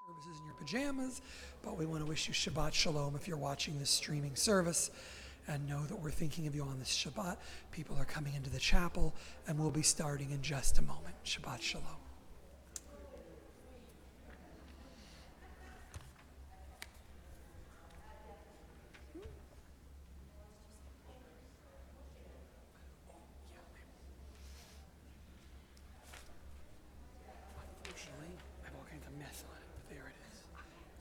services in your pajamas, but we want to wish you Shabbat Shalom if you're watching this streaming service, and know that we're thinking of you on this Shabbat. People are coming into the chapel, and we'll be starting in just a moment. Shabbat Shalom. Unfortunately, I have all kinds of mess on it, but there it is.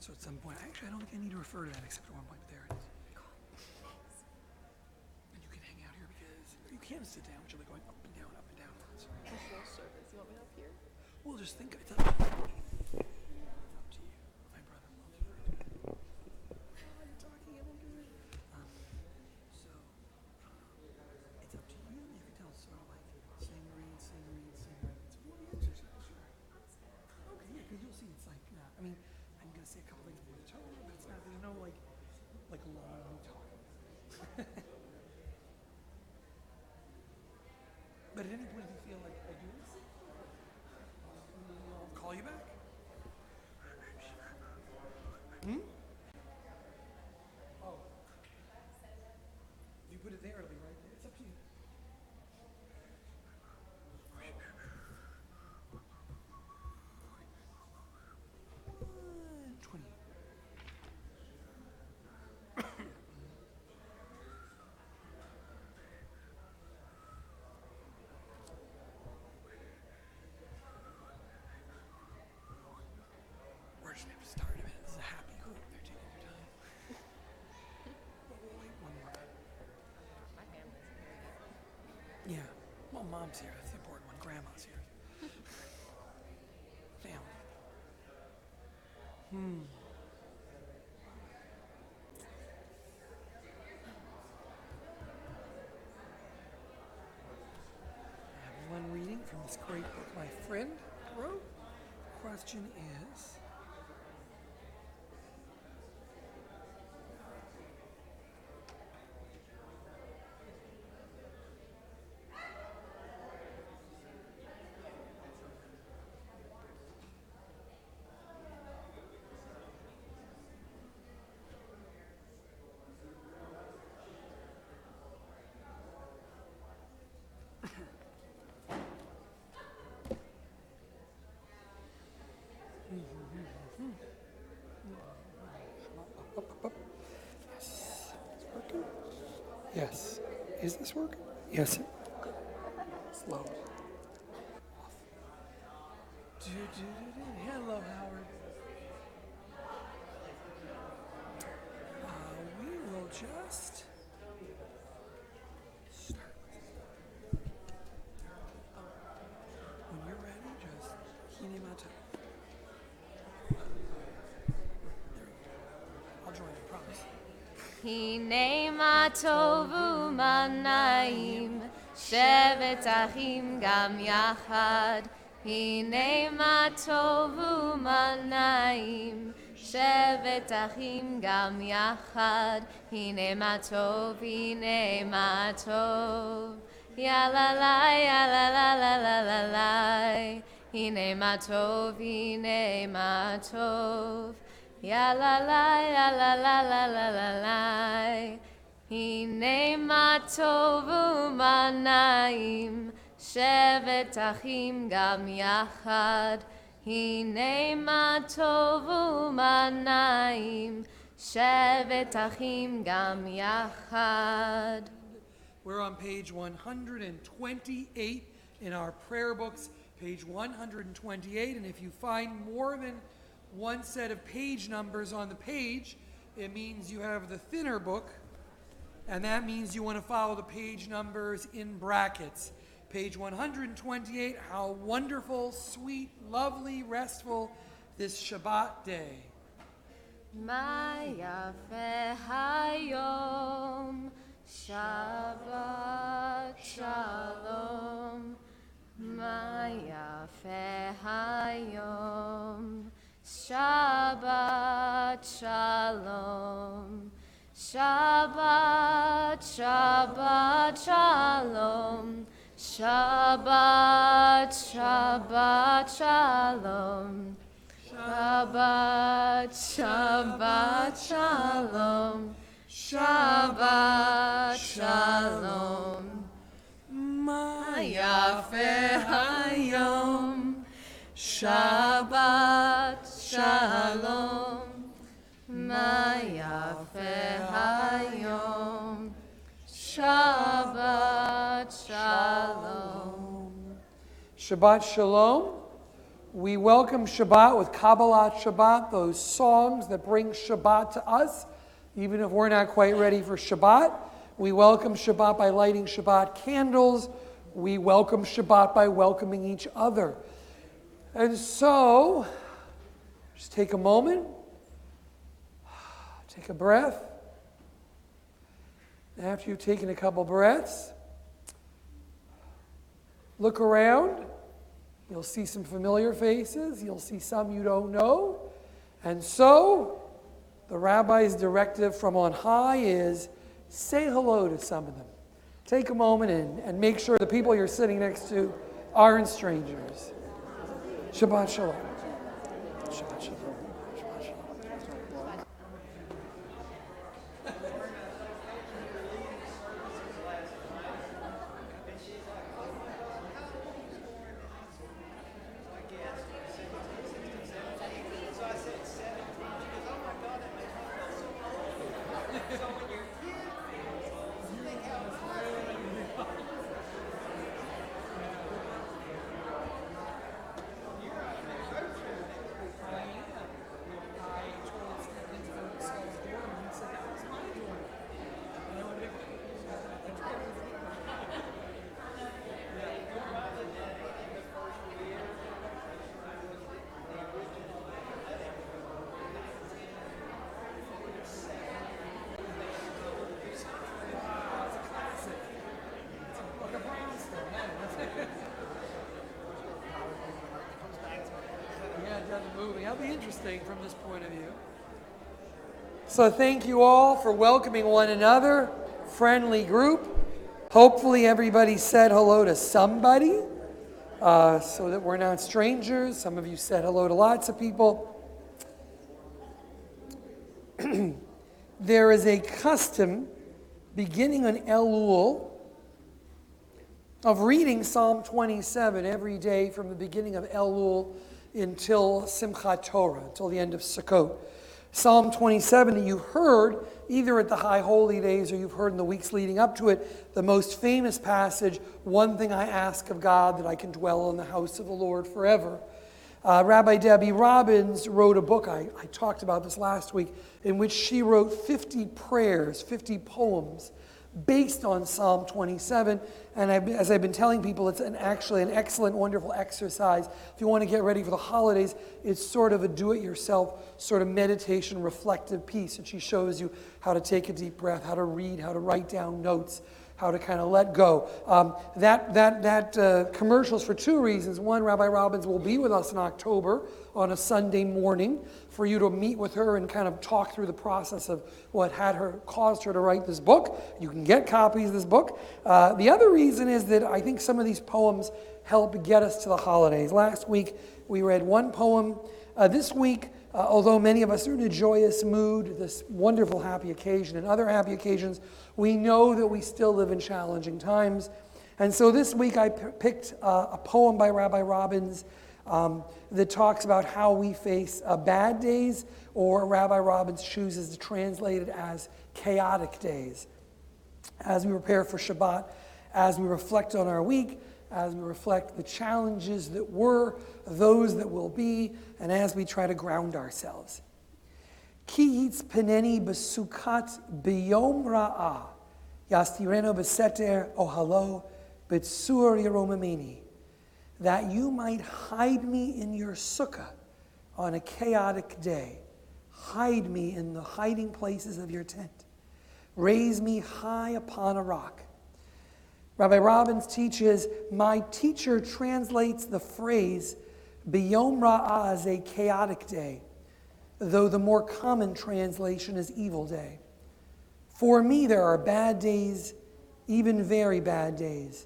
So at some point, actually, I don't think I need to refer to that except at one point, but there it is. And you can hang out here because you can sit down, but you'll be going up and down, up and down. So Full service. You want me up here? we'll just think it's up to you. My brother loves you. I'm talking, I won't do it. So, it's up to you. You can tell sort of like sing, read, sing, read, sing, read. It's more the exercise, sure. Okay, yeah, because you'll see it's like, I mean, I'm going to say a couple things before the tone, but it's not, there's no like long talk. But at any point, if you feel like I do this, I'll call you back. Oh. If you put it there, it'll be right there. It's up to you. 20. We're just going to start in a minute. This is a happy group. They're taking their time. But we'll wait one more. My family's here. Yeah. Well, mom's here. That's the important one. Grandma's here. Family. I have one reading from this great book my friend wrote. The question is, yes. Is this working? Yes. Slow. Hello, Howard. We will just start. When you're ready, just Hinemata. I'll join you, promise. הנה מה טוב ומה נעים, שבת אחים גם יחד. הנה מה טוב ומה נעים, שבת אחים גם יחד. הנה מה טוב, הנה מה טוב. יאללה לי, יאללה לה לה לה לה לה. הנה מה טוב, הנה מה טוב. יאללה לה, יאללה לה לה לה לה לה. הנה מה טוב ומה נעים, שבת אחים גם יחד. הנה מה טוב ומה נעים, שבת אחים גם יחד. We're on page 128 in our prayer books, page 128, and if you find more than one set of page numbers on the page, it means you have the thinner book, and that means you want to follow the page numbers in brackets. Page 128, how wonderful, sweet, lovely, restful this Shabbat day. מה יפה היום, שבת שלום. מה יפה היום, שבת שלום. שבת, שבת שלום. Shabbat, Shabbat Shalom. Shabbat, Shabbat Shalom. Shabbat Shalom. Yafe Hayom. Shabbat Shalom. Yafe Hayom. Shabbat Shalom. Shabbat Shalom. We welcome Shabbat with Kabbalat Shabbat, those songs that bring Shabbat to us, even if we're not quite ready for Shabbat. We welcome Shabbat by lighting Shabbat candles. We welcome Shabbat by welcoming each other. And so, just take a moment, take a breath. After you've taken a couple breaths, look around. You'll see some familiar faces. You'll see some you don't know. And so, the rabbi's directive from on high is say hello to some of them. Take a moment and make sure the people you're sitting next to aren't strangers. Shabbat Shalom. Shabbat Shalom. Shabbat Shalom. That'll be interesting from this point of view. So thank you all for welcoming one another. Friendly group. Hopefully everybody said hello to somebody so that we're not strangers. Some of you said hello to lots of people. There is a custom beginning on Elul of reading Psalm 27 every day from the beginning of Elul until Simchat Torah, until the end of Sukkot. Psalm 27 that you heard either at the High Holy Days or you've heard in the weeks leading up to it, the most famous passage, one thing I ask of God, that I can dwell in the house of the Lord forever. Rabbi Debbie Robbins wrote a book, I talked about this last week, in which she wrote 50 prayers, 50 poems, based on Psalm 27, and as I've been telling people, it's actually an excellent, wonderful exercise. If you want to get ready for the holidays, it's sort of a do-it-yourself sort of meditation, reflective piece, and she shows you how to take a deep breath, how to read, how to write down notes, how to kind of let go. That commercial's for two reasons. One, Rabbi Robbins will be with us in October on a Sunday morning for you to meet with her and kind of talk through the process of what caused her to write this book. You can get copies of this book. The other reason is that I think some of these poems help get us to the holidays. Last week we read one poem. This week, although many of us are in a joyous mood, this wonderful happy occasion and other happy occasions, we know that we still live in challenging times. And so this week I picked a poem by Rabbi Robbins that talks about how we face bad days, or Rabbi Robbins chooses to translate it as chaotic days. As we prepare for Shabbat, as we reflect on our week, as we reflect the challenges that were, those that will be, and as we try to ground ourselves. Ki yitzpeneni besukat biyom ra'ah, yastireno beseter ohalo betsur yeromameni, that you might hide me in your sukkah on a chaotic day. Hide me in the hiding places of your tent. Raise me high upon a rock. Rabbi Robbins teaches, my teacher translates the phrase biyom ra'ah as a chaotic day, though the more common translation is evil day. For me, there are bad days, even very bad days.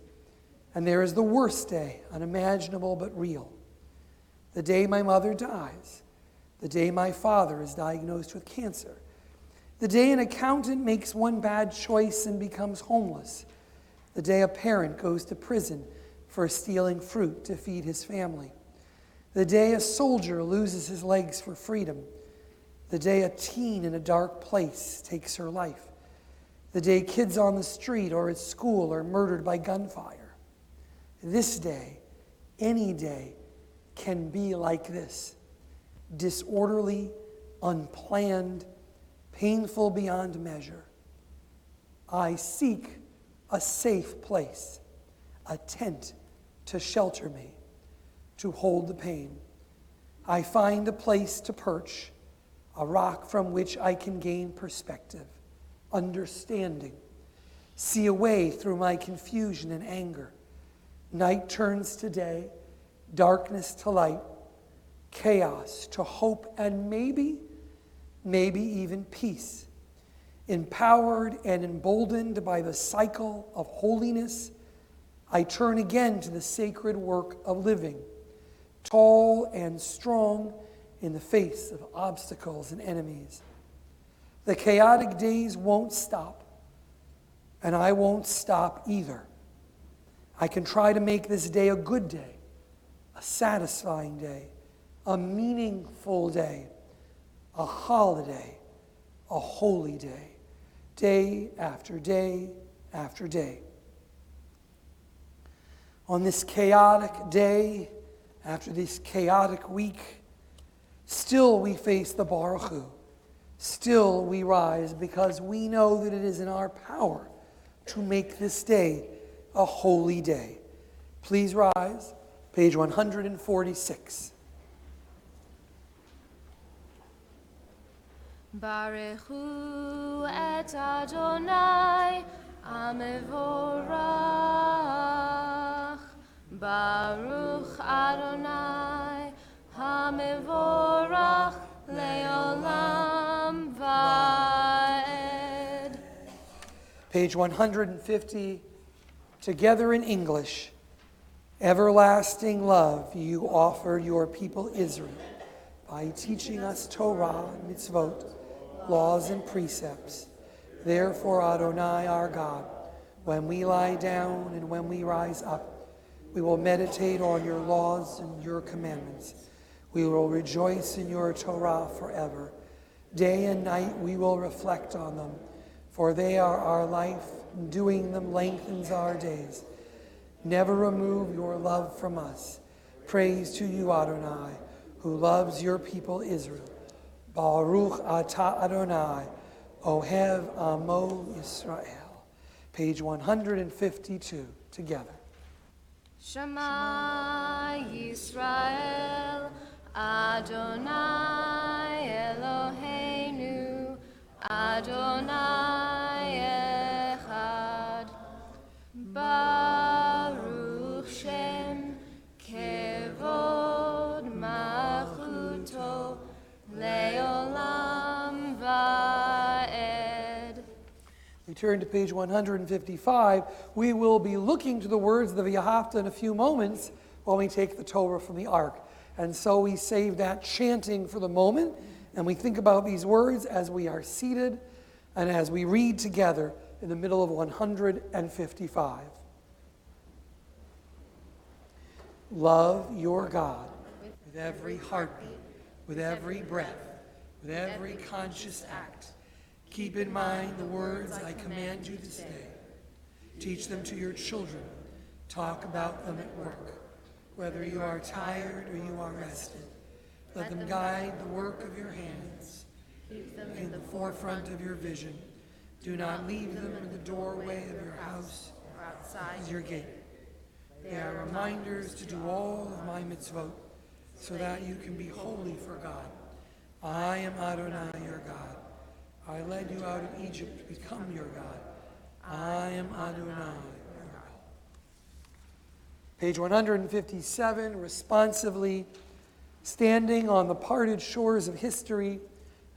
And there is the worst day, unimaginable but real. The day my mother dies. The day my father is diagnosed with cancer. The day an accountant makes one bad choice and becomes homeless. The day a parent goes to prison for stealing fruit to feed his family. The day a soldier loses his legs for freedom. The day a teen in a dark place takes her life. The day kids on the street or at school are murdered by gunfire. This day, any day, can be like this. Disorderly, unplanned, painful beyond measure. I seek a safe place, a tent to shelter me, to hold the pain. I find a place to perch, a rock from which I can gain perspective, understanding, see a way through my confusion and anger. Night turns to day, darkness to light, chaos to hope, and maybe even peace. Empowered and emboldened by the cycle of holiness, I turn again to the sacred work of living, tall and strong in the face of obstacles and enemies. The chaotic days won't stop, and I won't stop either. I can try to make this day a good day, a satisfying day, a meaningful day, a holiday, a holy day, day after day after day. On this chaotic day, after this chaotic week, still we face the Baruch Hu. Still we rise because we know that it is in our power to make this day a holy day. Please rise, page 146. Baruch Hu et Adonai HaMevorach. Baruch Adonai HaMevorach Leolam Vaed. Page 150, together in English. Everlasting love you offered your people Israel by teaching us Torah, mitzvot, laws and precepts. Therefore, Adonai our God, when we lie down and when we rise up, we will meditate on your laws and your commandments. We will rejoice in your Torah forever. Day and night we will reflect on them, for they are our life, and doing them lengthens our days. Never remove your love from us. Praise to you, Adonai, who loves your people Israel. Baruch atah Adonai, Ohev Amo Yisrael. Page 152, together. Shema Yisrael, Adonai Eloheinu, Adonai Echad. Baruch Shem Kevod Malchuto Leolam Vaed. We turn to page 155. We will be looking to the words of the V'ahavta in a few moments while we take the Torah from the Ark. And so we save that chanting for the moment, and we think about these words as we are seated and as we read together in the middle of 155. Love your God with every heartbeat, with every breath, with every conscious act. Keep in mind the words I command you this day. Teach them to your children. Talk about them at work. Whether you are tired or you are rested, let them guide the work of your hands. Keep them in the forefront of your vision. Do not leave them in the doorway of your house or outside your gate. They are reminders to do all of my mitzvot, so that you can be holy for God. I am Adonai, your God. I led you out of Egypt to become your God. I am Adonai, your God. Page 157, responsively, standing on the parted shores of history,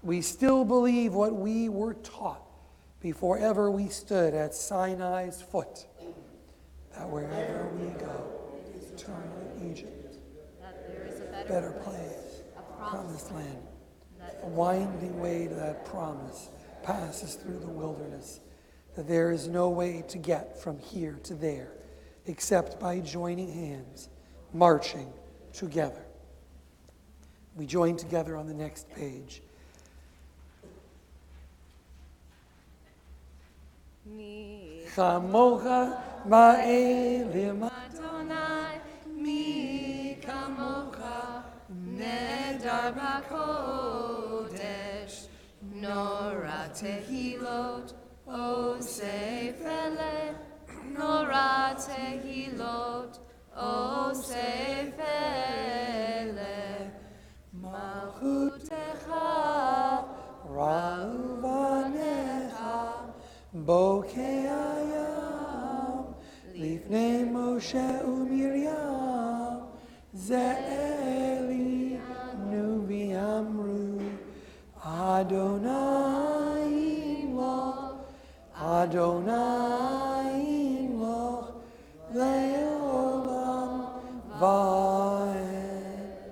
we still believe what we were taught before ever we stood at Sinai's foot, that wherever we go, it is eternal Egypt, That there is a better place, promised land. The winding way to that promise passes through the wilderness, that there is no way to get from here to there except by joining hands, marching together. We join together on the next page. Mi Chamocha ma'elim Adonai, mi kamocha, nedar b'kodesh, nora tehilot, osefele, nora tehilot, osefele, malchutecha, ra'uvanecha, Bokeh Hayam, Lifnei Moshe uMiriam, Ze'eli Nuvi Amru, Adonai Imloch, Adonai Imloch, Le'olam Va'ed.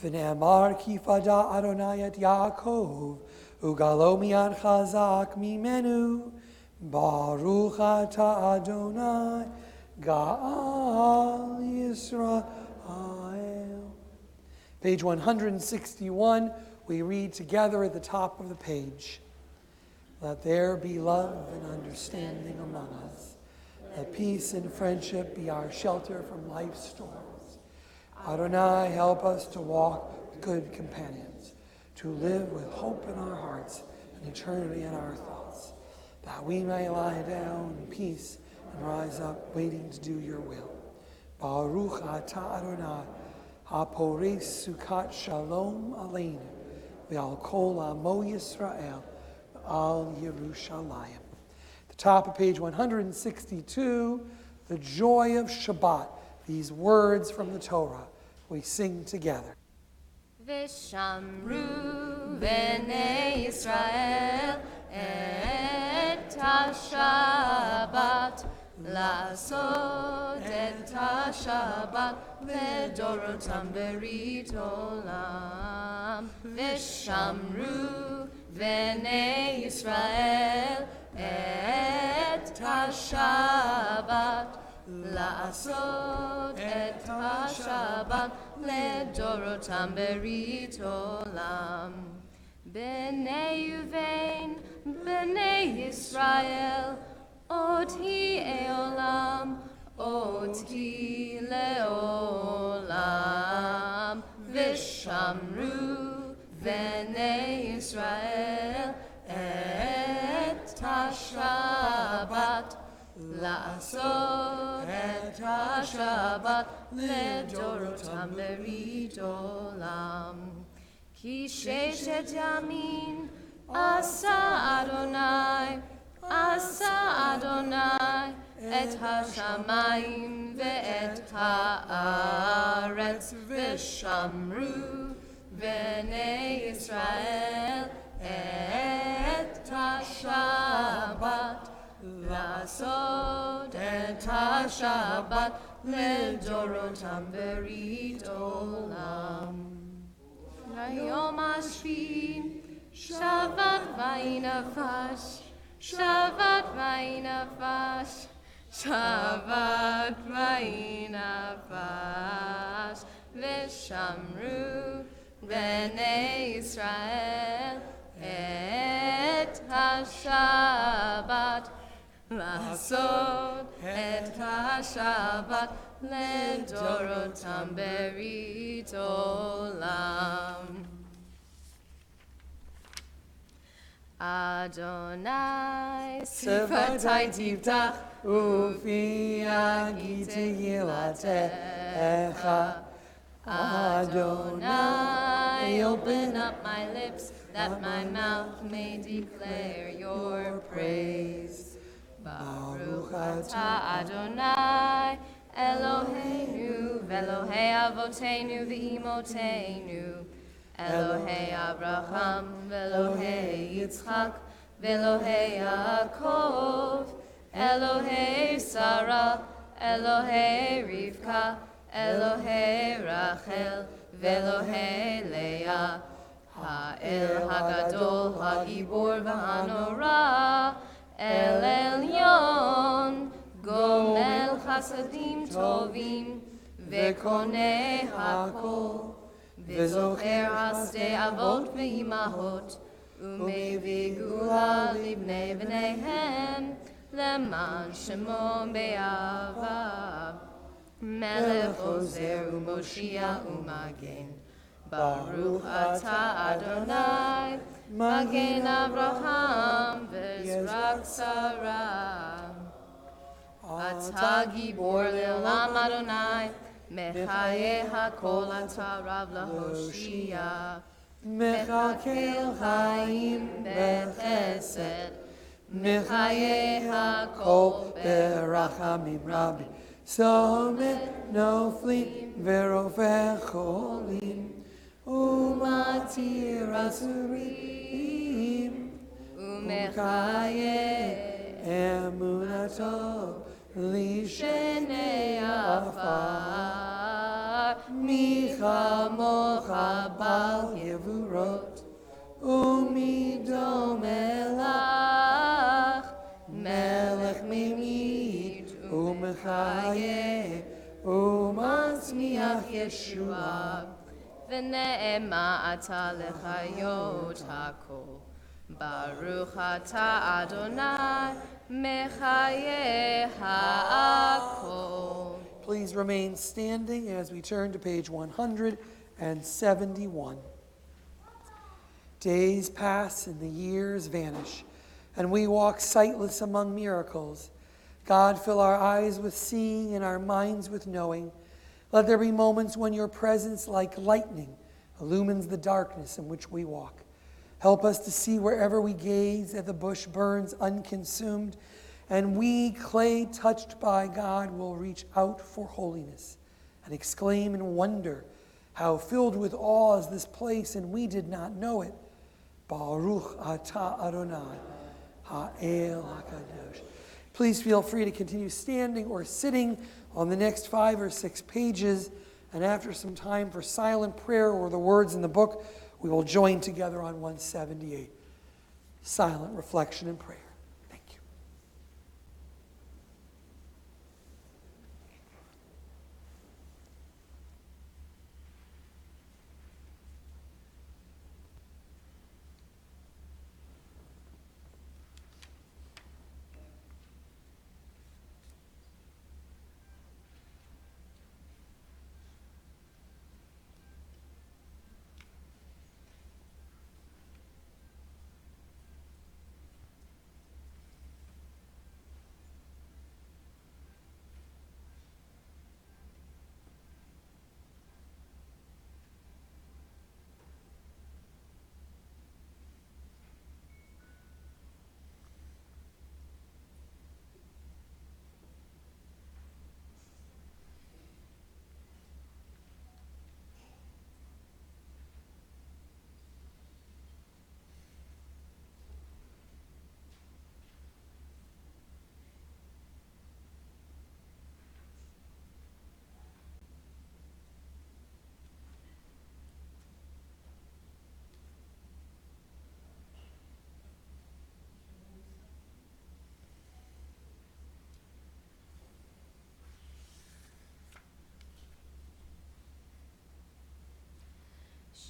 V'ne'amar ki fada Adonai et Yaakov, Ugalo mi'ad chazak mimenu, Baruch ata Adonai, Ga'al Yisrael. Page 161, we read together at the top of the page. Let there be love and understanding among us. Let peace and friendship be our shelter from life's storms. Adonai, help us to walk with good companions, to live with hope in our hearts and eternity in our thoughts, that we may lie down in peace and rise up waiting to do your will. Baruch atah Adonai, haporis sukat shalom aleinu, ve'al kol amo Yisrael, ve'al Yerushalayim. The top of page 162, the joy of Shabbat, these words from the Torah, we sing together. V'shamru b'nei Yisrael et ha-Shabbat, לעשות את השבת לדורותם ברית עולם. ושמרו בני ישראל את השבת, לעשות את השבת לדורותם ברית עולם. בני ובן בני ישראל אותי עולם, אותי לעולם. ושמרו בני ישראל את השבת, לעשות את השבת לדורותם ברית עולם. כי ששת ימים עשה אדוני, עשה אדוני את השמיים ואת הארץ, ושמרו בני ישראל את השבת, לעשות את השבת לדורותם ברית עולם. ליום השביעי שבת ויהי נפש, שבת ויהי נפש, שבת ויהי נפש. ושמרו בני ישראל את השבת, לעשות את השבת לדורותם ברית עולם. Adonai, sifatai tiftach, ufi yagi tehilatecha. Adonai, open up my lips, that my mouth may declare your praise. Baruch atah Adonai, Eloheinu, v'Elohei avoteinu v'imotenu, Elohei Abraham, Elohei Yitzchak, Elohei Yaakov, Elohei Sarah, Elohei Rivka, Elohei Rachel, Elohei Leah. האל הגדול, הגיבור והנורא, אל עליון, גומל חסדים טובים, וקונה הכל, וזוכר חסדי אבות ואימהות, ומביא גאולה לבני בניהם, למען שמו באהבה. מלך עוזר ומושיע ומגן, ברוך אתה אדוני, מגן אברהם ועזרת שרה. אתה גיבור לעולם אדוני, מחיי הכל אתה רב להושיע. מכלכל חיים בחסד, מחיי הכל ברחמים רבים. סומך נופלים ורופא חולים, ומתיר אסורים, ומחיה אמונתו לשני עפר. מי כמוך בעל גבורות, ומי דומה לך, מלך ממית ומחיה ומצמיח ישועה. ונאמה אתה לחיות הכל, ברוך אתה אדוני, מחיי הכל. Please remain standing as we turn to page 171. Days pass and the years vanish, and we walk sightless among miracles. God, fill our eyes with seeing and our minds with knowing. Let there be moments when your presence, like lightning, illumines the darkness in which we walk. Help us to see wherever we gaze that the bush burns unconsumed, and we, clay touched by God, will reach out for holiness and exclaim in wonder, how filled with awe is this place, and we did not know it. Baruch atah Adonai, ha'el hakadosh. Please feel free to continue standing or sitting on the next 5 or 6 pages, and after some time for silent prayer or the words in the book, we will join together on 178. Silent reflection and prayer. Thank you.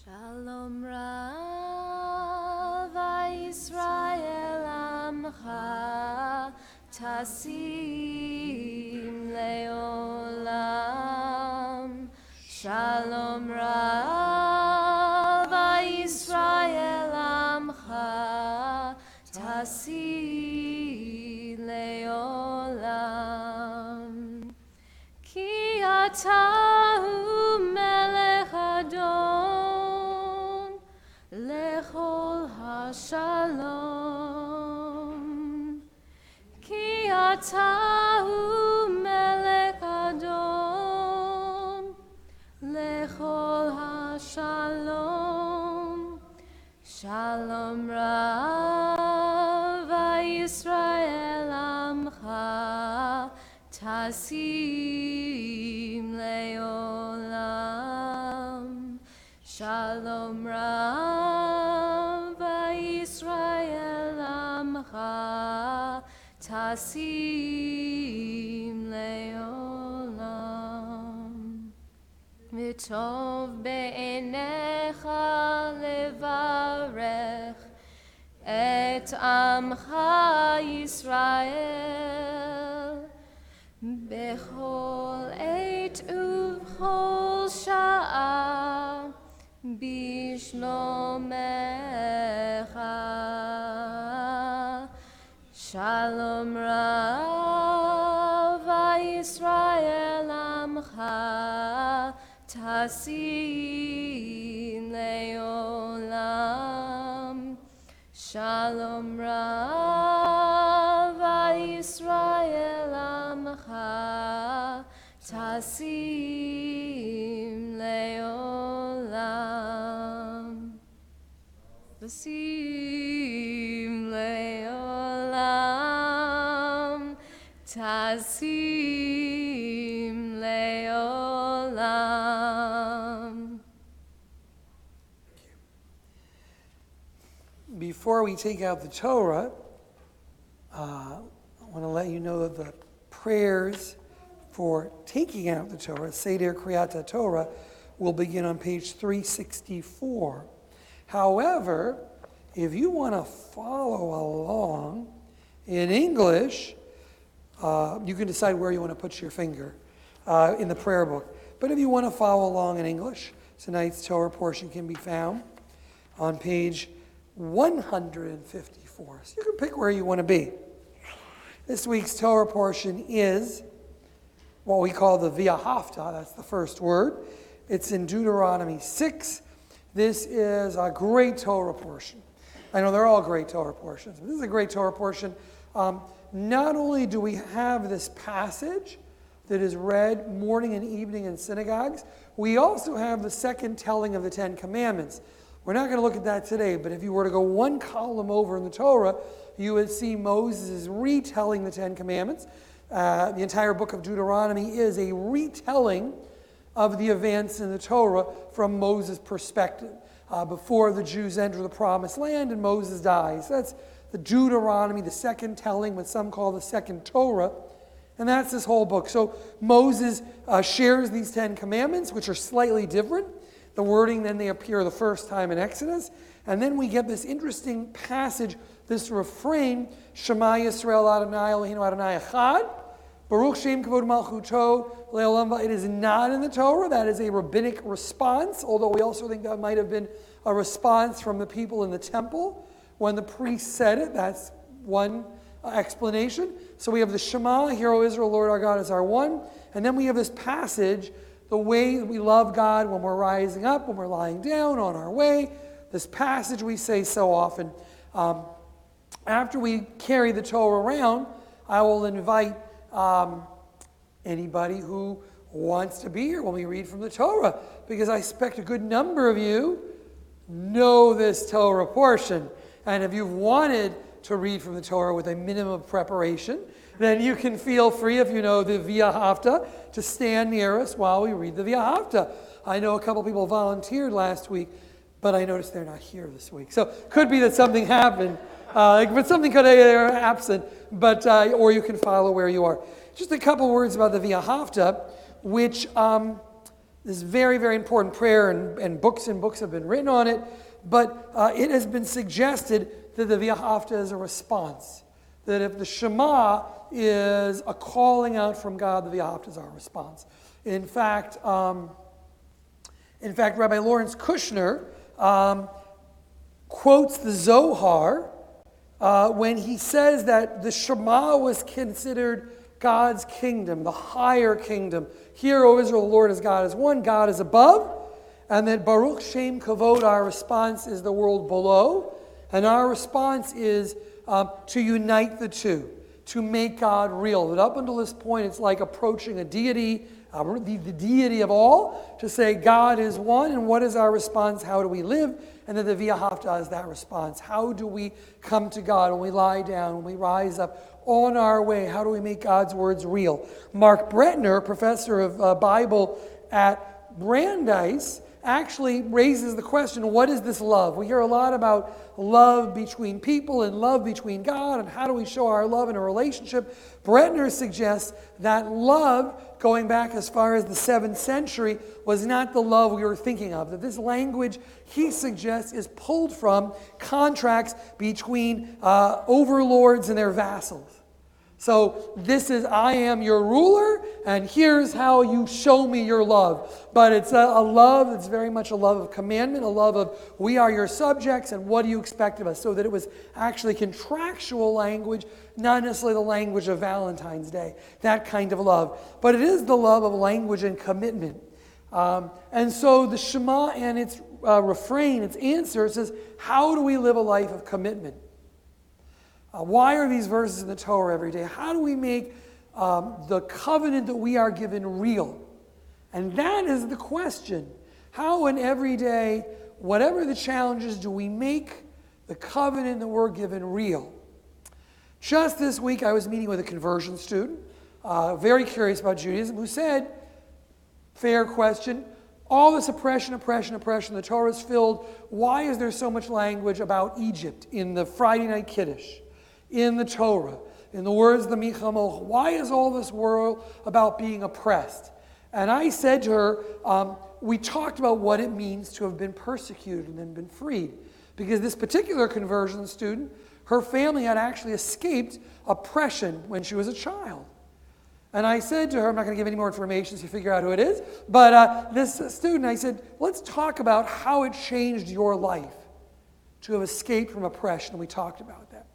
Shalom Rav Yisrael Amcha Tasim Leolam. Shalom Rav Yisrael Amcha Tasim Leolam. Ki atahu melech Adon lechol hashalom. Ki atahu melech Adon lechol hashalom. Shalom Rav Yisrael Amcha Tasim Leolam. Shalom Rav tasim leolam. V'tov be'enecha levarech et amcha Yisrael bechol eit uv'chol sha'a bishlomecha. Shalom Rav Yisrael amcha tasim leolam. Shalom Rav Yisrael amcha tasim leolam. Tasim leolam. Tasim leolam. Before we take out the Torah, I want to let you know that the prayers for taking out the Torah, Seder Kriyat Torah, will begin on page 364. However, if you want to follow along in English, you can decide where you want to put your finger in the prayer book. But if you want to follow along in English, tonight's Torah portion can be found on page 154. So you can pick where you want to be. This week's Torah portion is what we call the V'ahavta. That's the first word. It's in Deuteronomy 6. This is a great Torah portion. I know they're all great Torah portions, but this is a great Torah portion. Not only do we have this passage that is read morning and evening in synagogues, we also have the second telling of the Ten Commandments. We're not going to look at that today, but if you were to go one column over in the Torah, you would see Moses retelling the Ten Commandments. The entire book of Deuteronomy is a retelling of the events in the Torah from Moses' perspective. Before the Jews enter the Promised Land and Moses dies. That's the Deuteronomy, the second telling, what some call the second Torah. And that's this whole book. So Moses shares these Ten Commandments, which are slightly different. The wording, then they appear the first time in Exodus. And then we get this interesting passage, this refrain, Shema Yisrael Adonai Eloheinu Adonai Echad, Baruch Shem Kavod Malchuto Le'olam. It is not in the Torah. That is a rabbinic response, although we also think that might have been a response from the people in the temple when the priest said it. That's one explanation. So we have the Shema, Hear, O Israel, Lord our God is our one. And then we have this passage, the way that we love God when we're rising up, when we're lying down, on our way. This passage we say so often. After we carry the Torah around, I will invite anybody who wants to be here when we read from the Torah, because I expect a good number of you know this Torah portion. And if you've wanted to read from the Torah with a minimum of preparation, then you can feel free, if you know the V'ahavta, to stand near us while we read the V'ahavta. I know a couple people volunteered last week, but I noticed they're not here this week. So could be that something happened, but something could they're absent, but or you can follow where you are. Just a couple words about the V'ahavta, which is very, very important prayer, and books have been written on it, but it has been suggested that the V'ahavta is a response. That if the Shema is a calling out from God, the V'ahavta is our response. In fact, Rabbi Lawrence Kushner quotes the Zohar when he says that the Shema was considered God's kingdom, the higher kingdom. Hear, O Israel, the Lord is God is one, God is above. And that Baruch Shem Kavod, our response is the world below. And our response is to unite the two, to make God real. That up until this point, it's like approaching a deity, the deity of all, to say God is one, and what is our response? How do we live? And then the V'ahavta is that response. How do we come to God when we lie down, when we rise up on our way? How do we make God's words real? Mark Bretner, professor of Bible at Brandeis, actually raises the question, what is this love? We hear a lot about love between people and love between God, and how do we show our love in a relationship? Bretner suggests that love, going back as far as the 7th century, was not the love we were thinking of. That this language, he suggests, is pulled from contracts between overlords and their vassals. So this is, I am your ruler, and here's how you show me your love. But it's a love that's very much a love of commandment, a love of we are your subjects, and what do you expect of us? So that it was actually contractual language, not necessarily the language of Valentine's Day, that kind of love. But it is the love of language and commitment. And so the Shema and its refrain, its answer, says, how do we live a life of commitment? Why are these verses in the Torah every day? How do we make the covenant that we are given real? And that is the question. How in every day, whatever the challenges, do we make the covenant that we're given real? Just this week, I was meeting with a conversion student, very curious about Judaism, who said, fair question, all this oppression, the Torah is filled. Why is there so much language about Egypt in the Friday night Kiddush? In the Torah, in the words of the Michamoch, why is all this world about being oppressed? And I said to her, we talked about what it means to have been persecuted and then been freed. Because this particular conversion student, her family had actually escaped oppression when she was a child. And I said to her, I'm not going to give any more information so you figure out who it is, but this student, I said, let's talk about how it changed your life to have escaped from oppression. And we talked about that.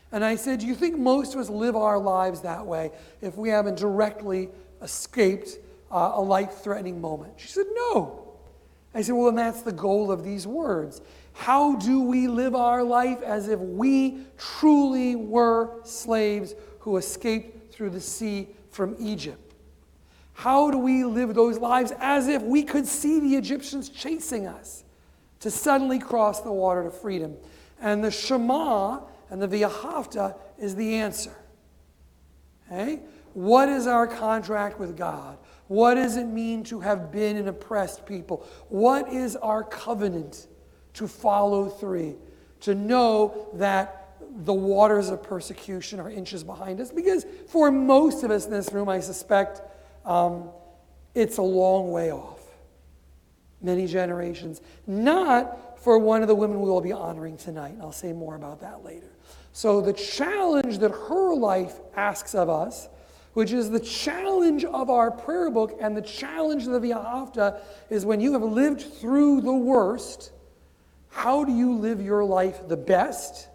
And I said, do you think most of us live our lives that way if we haven't directly escaped a life-threatening moment? She said, no. I said, well, then that's the goal of these words. How do we live our life as if we truly were slaves who escaped through the sea from Egypt? How do we live those lives as if we could see the Egyptians chasing us to suddenly cross the water to freedom? And the Shema and the V'ahavta is the answer. Okay? What is our contract with God? What does it mean to have been an oppressed people? What is our covenant to follow through? To know that the waters of persecution are inches behind us? Because for most of us in this room, I suspect it's a long way off. Many generations. Not for one of the women we will be honoring tonight. And I'll say more about that later. So the challenge that her life asks of us, which is the challenge of our prayer book and the challenge of the V'ahavta, is when you have lived through the worst, how do you live your life the best?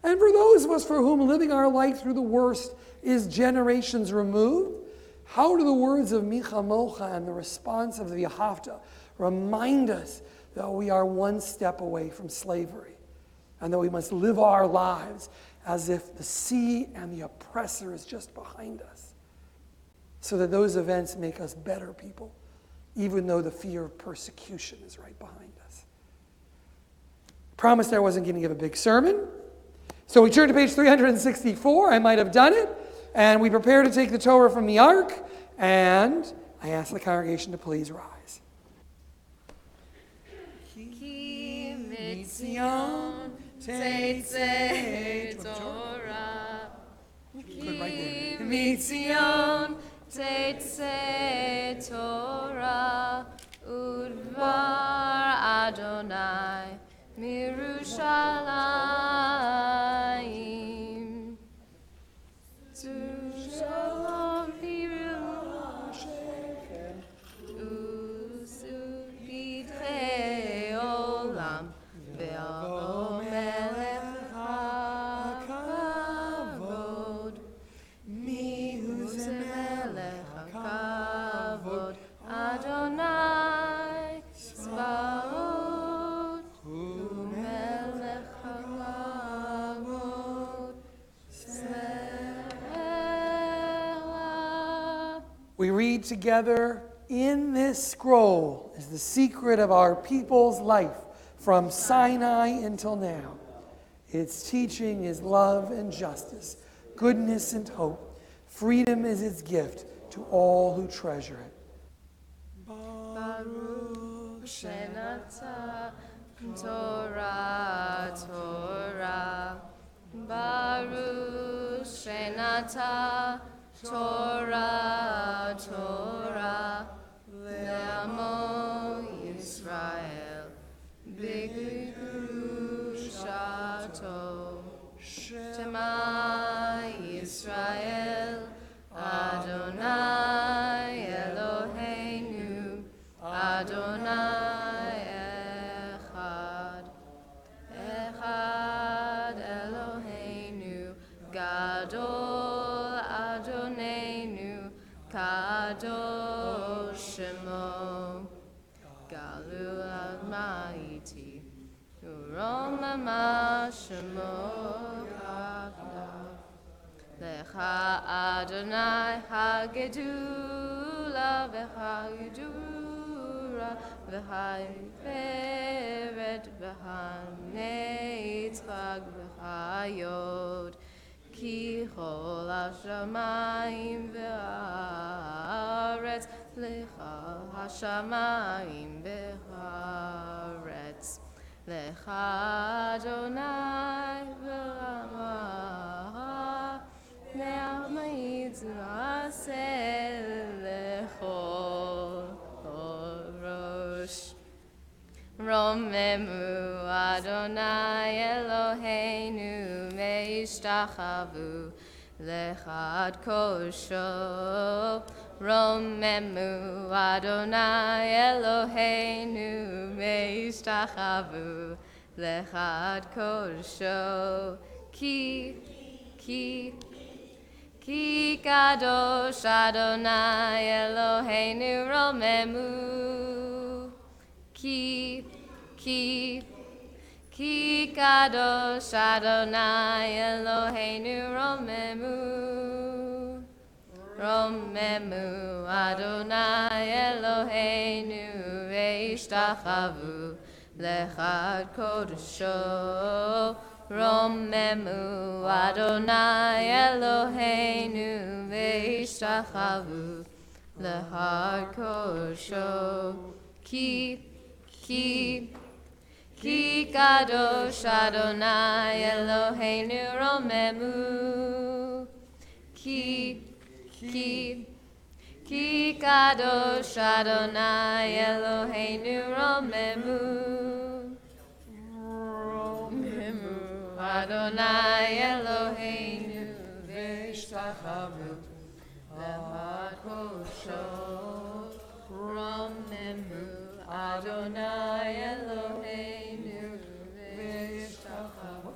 And for those of us for whom living our life through the worst is generations removed, how do the words of Micha Mocha and the response of the V'ahavta remind us that we are one step away from slavery and that we must live our lives as if the sea and the oppressor is just behind us, so that those events make us better people, even though the fear of persecution is right behind us. Promised I wasn't going to give a big sermon. So we turn to page 364. I might have done it. And we prepare to take the Torah from the ark. And I ask the congregation to please rise. Ki mitzion tetzeh Torah. Ki mitzion tetzeh Torah. Udvar Adonai Mirushalayim. To Shalom Pirushem. Usu Bidrei Olam. Ve'avo Melech HaKavod. Mihu Melech HaKavod. Adonai Tzbaot. Hu Melech HaKavod. Selah. We read together, in this scroll is the secret of our people's life from Sinai until now. Its teaching is love and justice, goodness and hope. Freedom is its gift to all who treasure it. Baruch Shenata Torah, Torah. Baruch Shenata Torah, Torah. Le'amo Yisrael B'Kedushato. Shema Yisrael Adonai Eloheinu Adonai Echad. Echad Eloheinu Gadol Adonenu Kadosh Shemo. Galu Almighty Uromama Shemo Kavna. Lecha Adonai Hagedula V'Hagedura V'Ha'iferet V'Hanetzchak V'Hayod Ki Chol HaShamayim V'Haaretz Lecha HaShamayim V'Haaretz Lecha Adonai V'Ramah Ne'amayitz Na'aseh Lechol Rosh. Romemu Adonai Eloheinu Meishtachavu Lechad Kosho. Romemu Adonai Eloheinu Meishtachavu Lechad Kosho. Ki Kadosh Adonai Eloheinu Romemu. Ki Kadosh Adonai Eloheinu Romemu. Romemu Adonai Eloheinu Veishtachavu Lechad Kodesho. Romemu Adonai Eloheinu Veishtachavu Lechad Kodesho. Ki Kadosh Adonai Eloheinu Romemu. Ki Kadosh Adonai Eloheinu Romemu. Romemu Adonai Eloheinu Veishtachavu Lechad Kodesho. Romemu Adonai Eloheinu Veishtachavu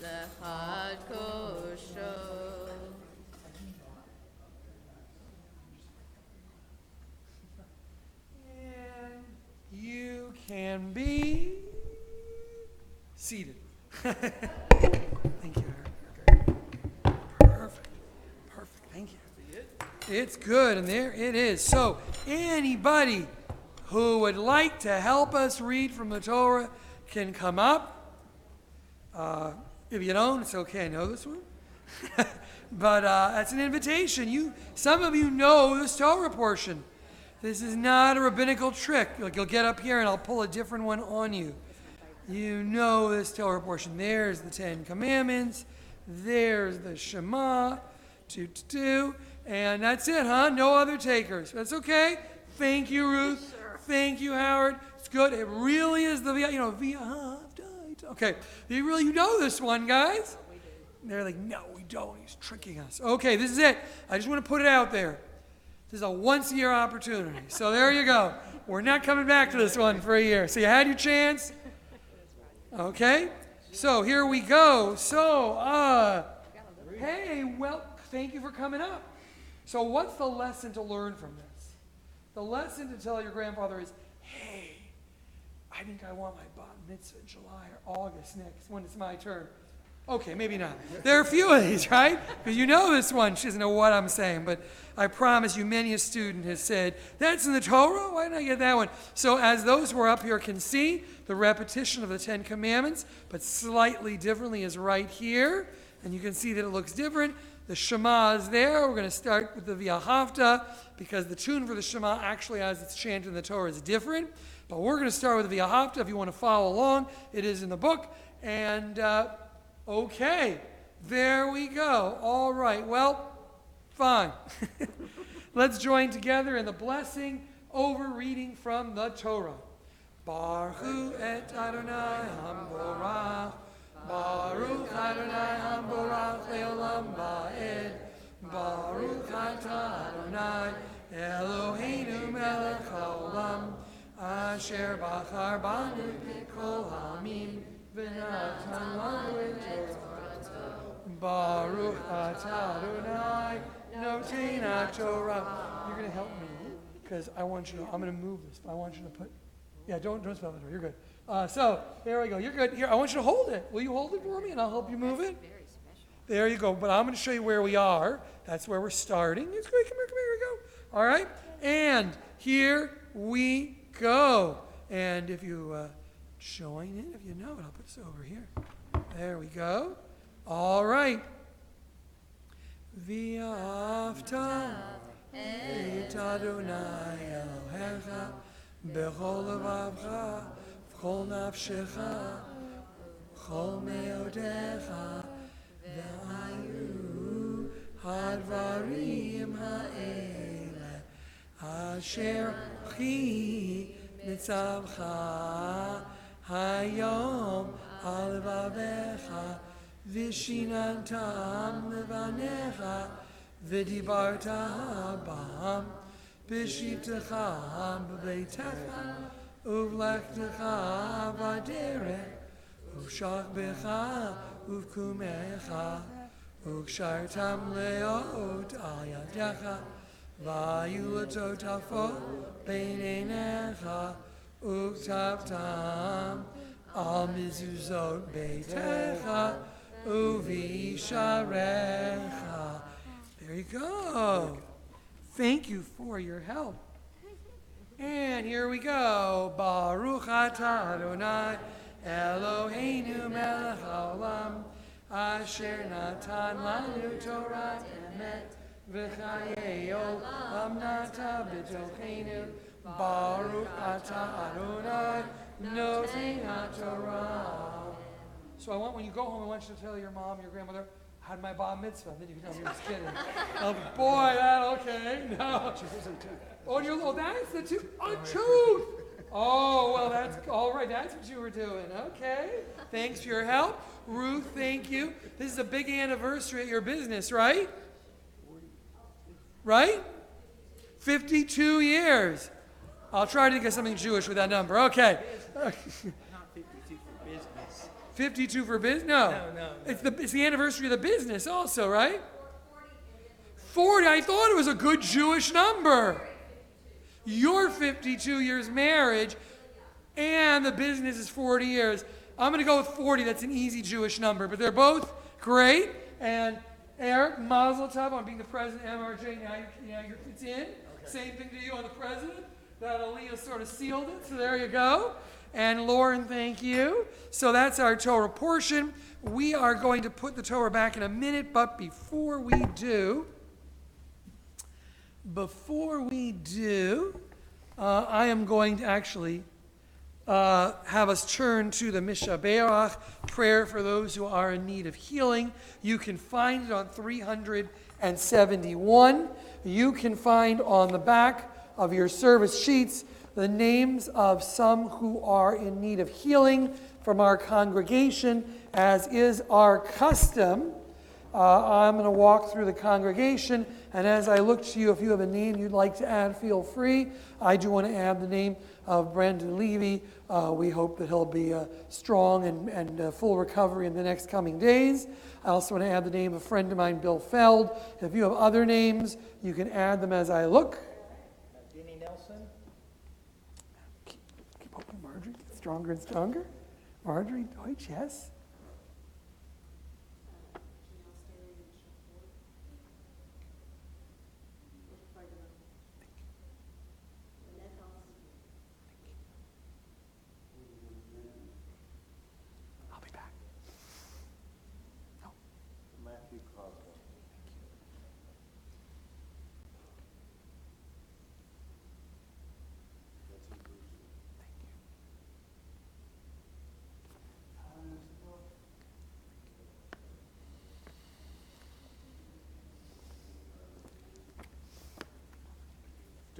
Lechad Kodesho. You can be seated. Thank you, Eric. Perfect. Thank you. It's good, and there it is. So, anybody who would like to help us read from the Torah can come up. If you don't, it's okay. I know this one. But that's an invitation. Some of you know this Torah portion. This is not a rabbinical trick. Like you'll get up here and I'll pull a different one on you. You know this Torah portion. There's the 10 Commandments. There's the Shema. 2. And that's it, huh? No other takers. That's okay. Thank you, Ruth. Thank you, Howard. It's good. It really is the, okay. You know this one, guys? They're like, no, we don't. He's tricking us. Okay, this is it. I just want to put it out there. This is a once-a-year opportunity. So there you go. We're not coming back to this one for a year. So you had your chance. Okay. So here we go. So, hey, well, thank you for coming up. So what's the lesson to learn from this? The lesson to tell your grandfather is, hey, I think I want my bat mitzvah in July or August next when it's my turn. Okay, maybe not. There are a few of these, right? Because you know this one. She doesn't know what I'm saying. But I promise you, many a student has said, that's in the Torah? Why didn't I get that one? So as those who are up here can see, the repetition of the 10 Commandments, but slightly differently, is right here. And you can see that it looks different. The Shema is there. We're going to start with the V'ahavta, because the tune for the Shema, actually, as it's chanted in the Torah, is different. But we're going to start with V'ahavta. If you want to follow along, it is in the book. And, okay, there we go. All right, well, fine. Let's join together in the blessing over reading from the Torah. Baruch et Adonai Hamborach. Baruch Adonai Hamborach le'olam va'ed. Baruch atah Adonai Eloheinu melech haolam. Asher bachar banu kol hamim v'natan lanu et Torato. Baruch atah Adonai noten Torah. You're going to help me because I want you to, I'm going to move this, but I want you to put, yeah, don't spell it. You're good. So, there we go. You're good. Here, I want you to hold it. Will you hold it for me and I'll help you move it? Very special. There you go. But I'm going to show you where we are. That's where we're starting. It's great. Come here we go. All right? And here we go. And if you join in, if you know it, I'll put this over here. There we go. All right. V'ahavta et Adonai Elohecha b'chol levavcha v'chol nafshecha v'chol me'odecha v'ayu hadvarim ha'ele asher chi nitzavcha hayom al levavecha v'shinantam levanecha v'dibarta bam b'shivtecha b'beitecha uv'lechtecha v'derech uv'shachbecha uv'kumecha uv'kshartam leot al yadecha v'ayulato tafo b'neinecha uv'tavtam al mizuzot beitecha uv'isharecha. There you go. Thank you for your help. And here we go. Baruch atah Adonai Eloheinu melech haolam asher natan lanu Torah emet v'chayei olam nata b'tocheinu. Baruch atah Adonai noten Torah. So I want, when you go home, I want you to tell your mom, your grandmother, I had my bar mitzvah. Then you can tell me you're just kidding. Oh, boy, that okay. No. Oh, that's the tooth. Oh, tooth. Oh, well, that's all right. That's what you were doing. Okay. Thanks for your help. Ruth, thank you. This is a big anniversary at your business, right? Right? 52 years. I'll try to get something Jewish with that number. Okay. 52 for business? No. It's the anniversary of the business also, right? 40. I thought it was a good Jewish number. Your 52 years marriage and the business is 40 years. I'm going to go with 40. That's an easy Jewish number. But they're both great. And Eric, Mazel Tov on being the president of MRJ. Now it's in. Okay. Same thing to you on the president. That Aliyah sort of sealed it. So there you go. And Lauren, thank you. So that's our Torah portion. We are going to put the Torah back in a minute, but before we do, I am going to actually have us turn to the Mishaberach prayer for those who are in need of healing. You can find it on 371. You can find on the back of your service sheets the names of some who are in need of healing from our congregation, as is our custom. I'm going to walk through the congregation, and as I look to you, if you have a name you'd like to add, feel free. I do want to add the name of Brandon Levy. We hope that he'll be strong and full recovery in the next coming days. I also want to add the name of a friend of mine, Bill Feld. If you have other names, you can add them as I look. Marjorie gets stronger and stronger. Marjorie Deutsch, yes. I'll be back. No. Matthew Cosmo. Thank you.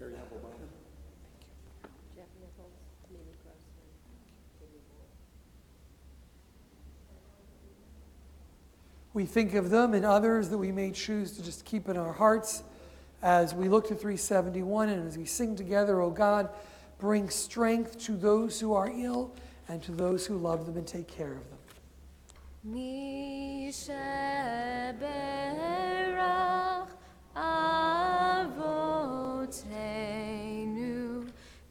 Very helpful, Brian. Jeff Nichols, Mimi Grossman, Jimmy Moore. We think of them and others that we may choose to just keep in our hearts as we look to 371 and as we sing together, O God, bring strength to those who are ill and to those who love them and take care of them. Mi sheberach avoteinu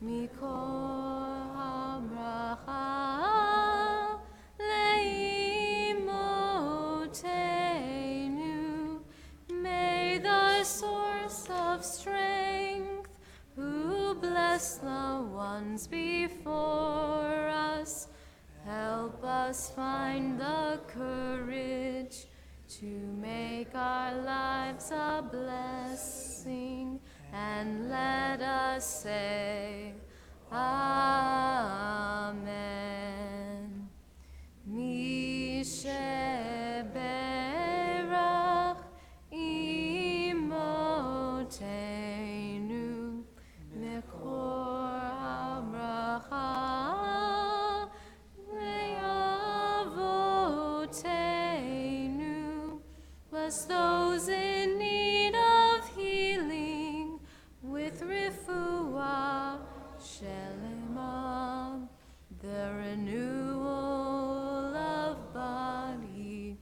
mikol habracha leimotenu. May the source of strength, who bless the ones before us, help us find the courage to make our lives a blessing, and let us say, Amen. Mi sheberach imotenu mekor habracha le'avotenu. Bless those in need of healing with refuah shelema, the renewal of body,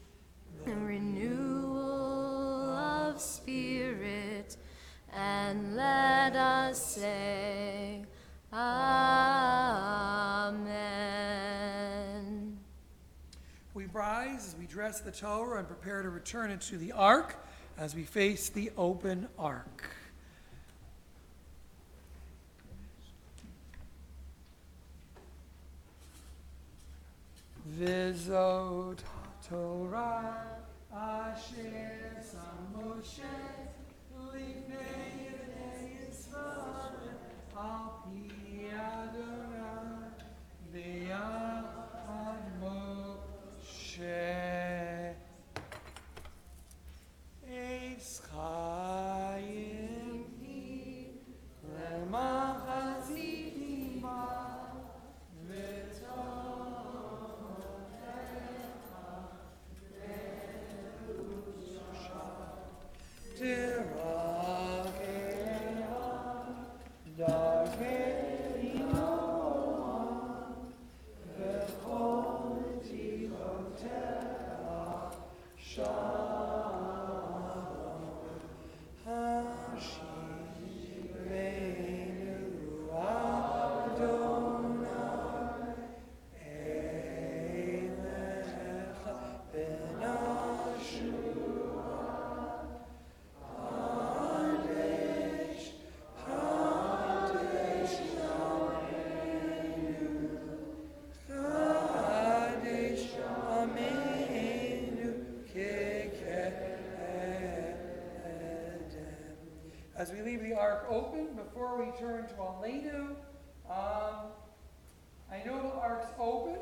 the renewal of spirit, and let us say, Amen. We rise as we dress the Torah and prepare to return it to the ark as we face the open ark. Vizot Torah asher sam Moshe lifnei bnei Yisrael al pi Adonai v'yachad Moshe Eitz Chaim hi lemachazit ima As we leave the ark open, before we turn to Aleinu, I know the ark's open,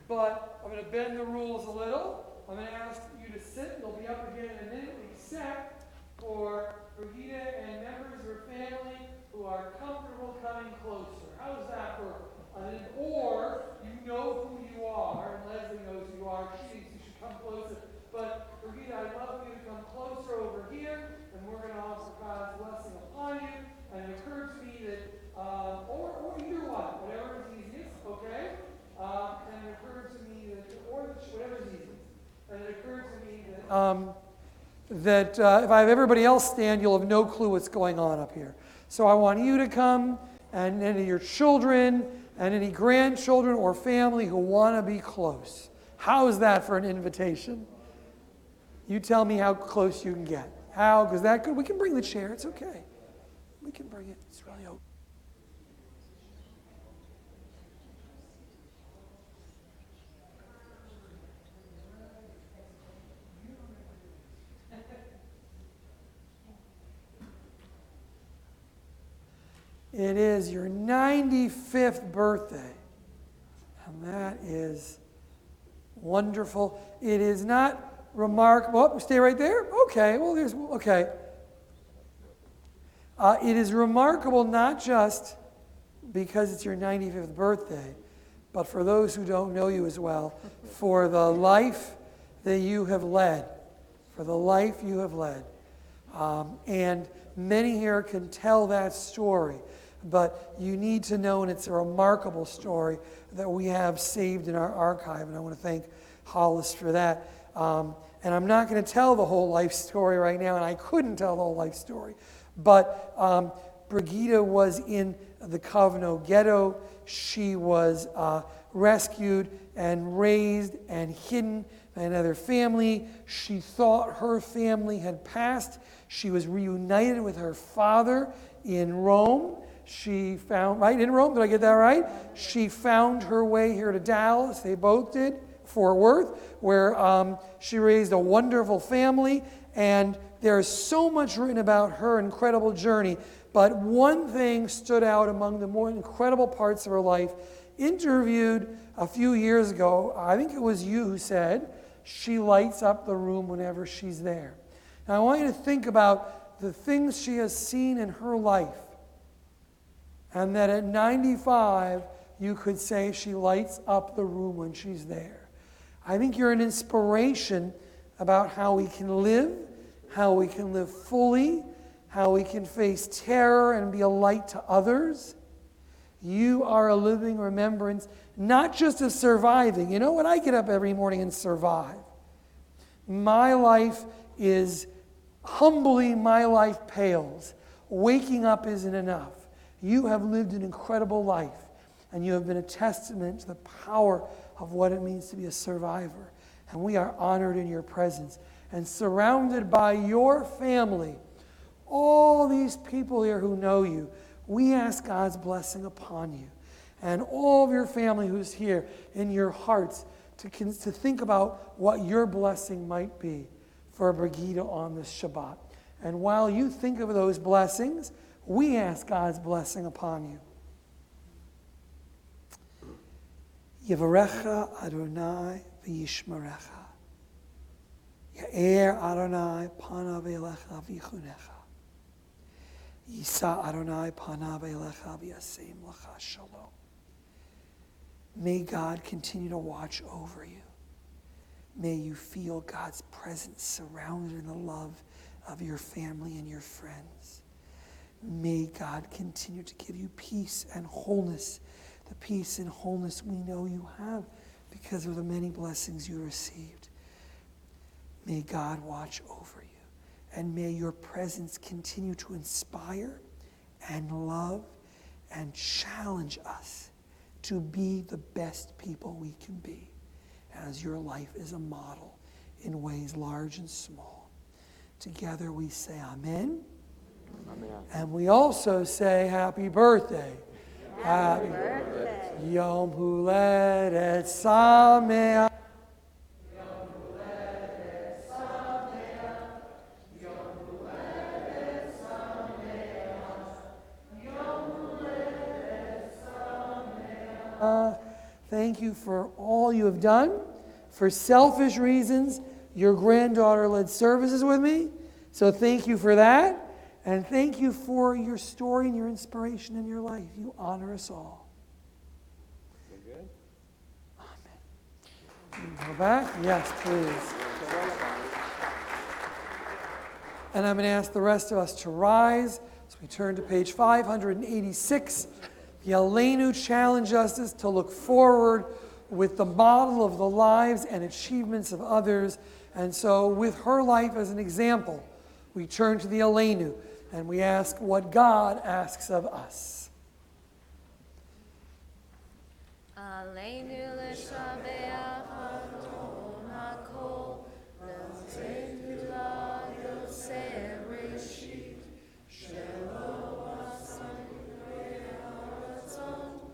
but I'm going to bend the rules a little. I'm going to ask you to sit. You'll be up again in a minute, except for Brigida and members of her family who are comfortable coming closer. How does that work? Or you know who you are, and Leslie knows who you are. She thinks you should come closer. But Brigida, I'd love for you to come closer over here, and we're going to offer God's blessing upon you. And it occurred to me that, or either one, whatever is easiest, okay? And it occurred to me that, or whatever is easiest. And it occurred to me that, if I have everybody else stand, you'll have no clue what's going on up here. So I want you to come, and any of your children, and any grandchildren or family who want to be close. How is that for an invitation? You tell me how close you can get. How? Because that could, we can bring the chair. It's okay. We can bring it. It's really open. It is your 95th birthday. And that is wonderful. It is not remarkable. Oh, stay right there? Okay. Well, okay. It is remarkable not just because it's your 95th birthday, but for those who don't know you as well, for the life that you have led. For the life you have led. And many here can tell that story, but you need to know, and it's a remarkable story that we have saved in our archive, and I want to thank Hollis for that. And I'm not going to tell the whole life story right now, and I couldn't tell the whole life story, but Brigida was in the Kovno ghetto. She was rescued and raised and hidden by another family. She thought her family had passed. She was reunited with her father in Rome. She found, right, in Rome, did I get that right? She found her way here to Dallas. They both did, Fort Worth, where she raised a wonderful family. And there's so much written about her incredible journey. But one thing stood out among the more incredible parts of her life. Interviewed a few years ago, I think it was you who said, she lights up the room whenever she's there. Now I want you to think about the things she has seen in her life. And that at 95, you could say she lights up the room when she's there. I think you're an inspiration about how we can live fully, how we can face terror and be a light to others. You are a living remembrance, not just of surviving. You know what? I get up every morning and survive. My life is, humbly, my life pales. Waking up isn't enough. You have lived an incredible life, and you have been a testament to the power of what it means to be a survivor. And we are honored in your presence and surrounded by your family. All these people here who know you, we ask God's blessing upon you. And all of your family who's here, in your hearts, to think about what your blessing might be for Brigida on this Shabbat. And while you think of those blessings, we ask God's blessing upon you. Yevarecha Adonai v'yishmerecha. Ya'er Adonai panav elecha v'yichunecha. Yisa Adonai panav elecha v'yasem lecha shalom. May God continue to watch over you. May you feel God's presence surrounded in the love of your family and your friends. May God continue to give you peace and wholeness, the peace and wholeness we know you have because of the many blessings you received. May God watch over you, and may your presence continue to inspire and love and challenge us to be the best people we can be, as your life is a model in ways large and small. Together we say amen. Amen. And we also say happy birthday. Happy birthday. Yom Huledet Sameach. Thank you for all you have done. For selfish reasons, your granddaughter led services with me. So thank you for that. And thank you for your story and your inspiration in your life. You honor us all. Good? Amen. Go back? Yes, please. And I'm going to ask the rest of us to rise as we turn to page 586. The Aleinu challenge us to look forward with the model of the lives and achievements of others. And so with her life as an example, we turn to the Aleinu and we ask what God asks of us. Aleinu l'shabeach Adon hakol, l'notenu la yoseh reshit, shelo asan yireh haratzon,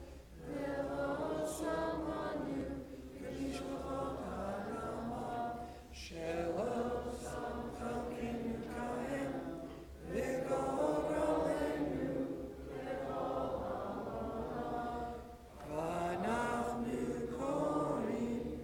v'lo samanu k'mishpachot ha'adamah, shelo samchakinu kahem, v'goralenu k'chol ha'olam, v'anachnu korim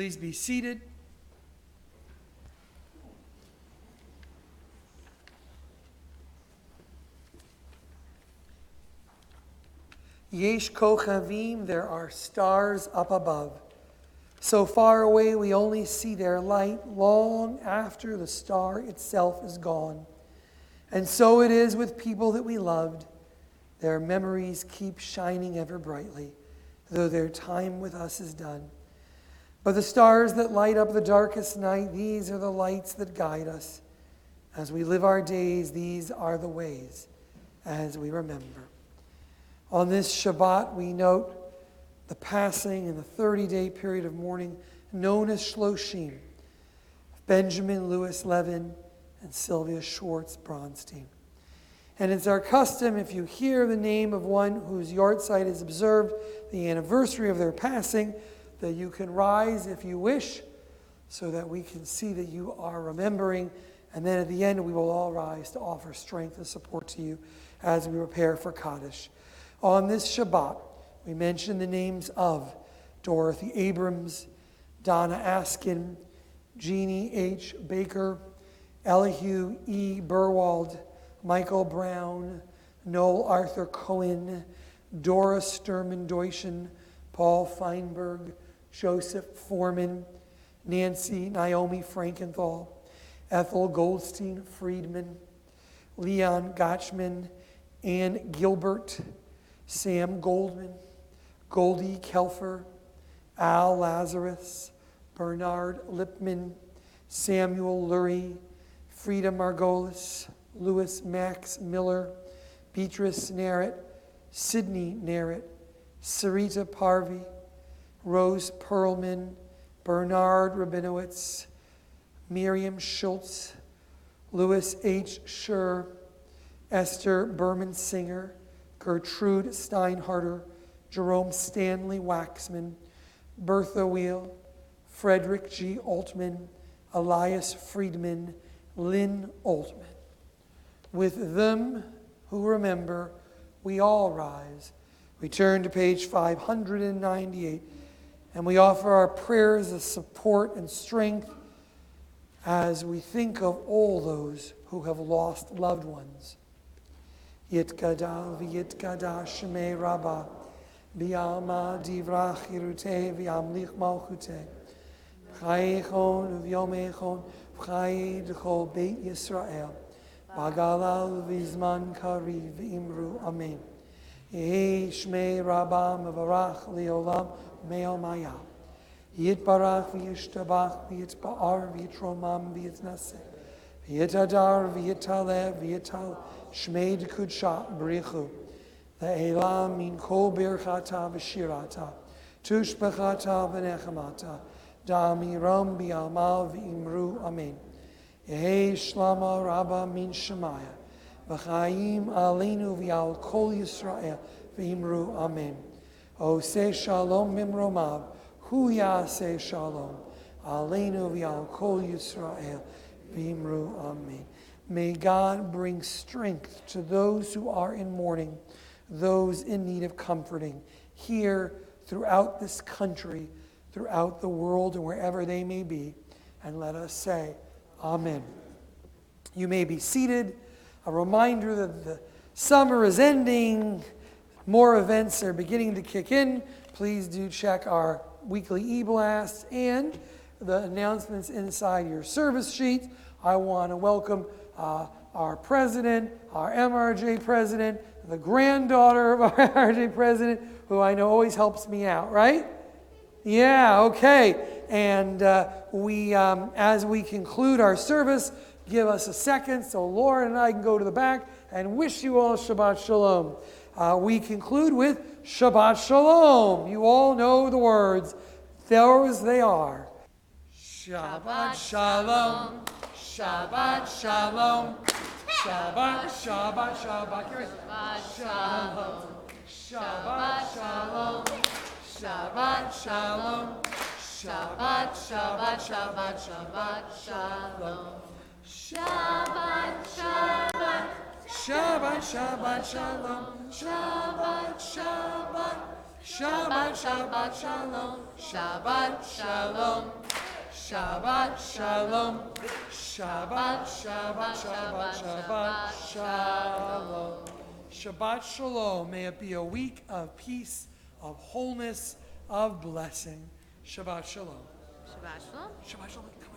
Please be seated. Yesh kochavim, there are stars up above. So far away we only see their light long after the star itself is gone. And so it is with people that we loved. Their memories keep shining ever brightly, though their time with us is done. But the stars that light up the darkest night, these are the lights that guide us. As we live our days, these are the ways as we remember. On this Shabbat, we note the passing in the 30-day period of mourning known as Shloshim, Benjamin Lewis Levin and Sylvia Schwartz Bronstein. And it's our custom, if you hear the name of one whose yahrzeit is observed, the anniversary of their passing, that you can rise if you wish, so that we can see that you are remembering. And then at the end, we will all rise to offer strength and support to you as we prepare for Kaddish. On this Shabbat, we mention the names of Dorothy Abrams, Donna Askin, Jeannie H. Baker, Elihu E. Burwald, Michael Brown, Noel Arthur Cohen, Dora Sturman Deutschen, Paul Feinberg, Joseph Foreman, Nancy Naomi Frankenthal, Ethel Goldstein Friedman, Leon Gotchman, Ann Gilbert, Sam Goldman, Goldie Kelfer, Al Lazarus, Bernard Lipman, Samuel Lurie, Frida Margolis, Louis Max Miller, Beatrice Narrett, Sidney Narrett, Sarita Parvi, Rose Perlman, Bernard Rabinowitz, Miriam Schultz, Louis H. Schur, Esther Berman Singer, Gertrude Steinharter, Jerome Stanley Waxman, Bertha Wheel, Frederick G. Altman, Elias Friedman, Lynn Altman. With them who remember, we all rise. We turn to page 598, and we offer our prayers of support and strength as we think of all those who have lost loved ones. Yitkada v'yitkada shemei Rabbah, b'yalma divrach yiruteh v'yamlich malchuteh, v'chayechon v'yomechon v'chaye d'chol Beit Yisrael, b'galal v'zman kariv v'imru amen. Yehi shmei Rabbah mevarach leolam me'al maya. Yitbarach v'yishtabach v'yitba'ar v'yitromam v'yitnaseh. V'yitadar v'yitaleh v'yital shmei d'kudsha b'richu. Le'elam min kol birchata v'shirata. Tushbechata v'nechamata. Da'amiram bi'almal v'imru amen. Yehi shlama Rabbah min shemaya. V'chaim aleinu v'al kol Yisrael v'imru amen. Oseh shalom mimromav. Hu yaseh shalom. Aleinu v'al kol Yisrael v'imru amen. May God bring strength to those who are in mourning, those in need of comforting, here, throughout this country, throughout the world, and wherever they may be. And let us say, Amen. You may be seated. A reminder that the summer is ending. More events are beginning to kick in. Please do check our weekly e-blasts and the announcements inside your service sheet. I want to welcome our president, our MRJ president, the granddaughter of our MRJ president, who I know always helps me out, right? Yeah, okay. And we, as we conclude our service, give us a second so Lauren and I can go to the back and wish you all Shabbat Shalom. We conclude with Shabbat Shalom. You all know the words. Those they are. Shabbat Shalom. Shabbat Shalom. Shabbat, Shabbat, Shabbat. Shabbat Shalom. Shabbat Shalom. Shabbat Shalom. Shabbat, Shabbat, Shabbat, Shabbat Shalom. Shabbat, Shabbat. Shabbat, Shabbat, Shalom. Shabbat, Shabbat. Shabbat, Shabbat, Shalom. Shabbat, Shalom. Shabbat, Shalom. Shabbat, Shabbat, Shabbat, Shabbat, Shalom. Shabbat Shalom. May it be a week of peace, of wholeness, of blessing. Shabbat Shalom. Shabbat Shalom. Shabbat Shalom.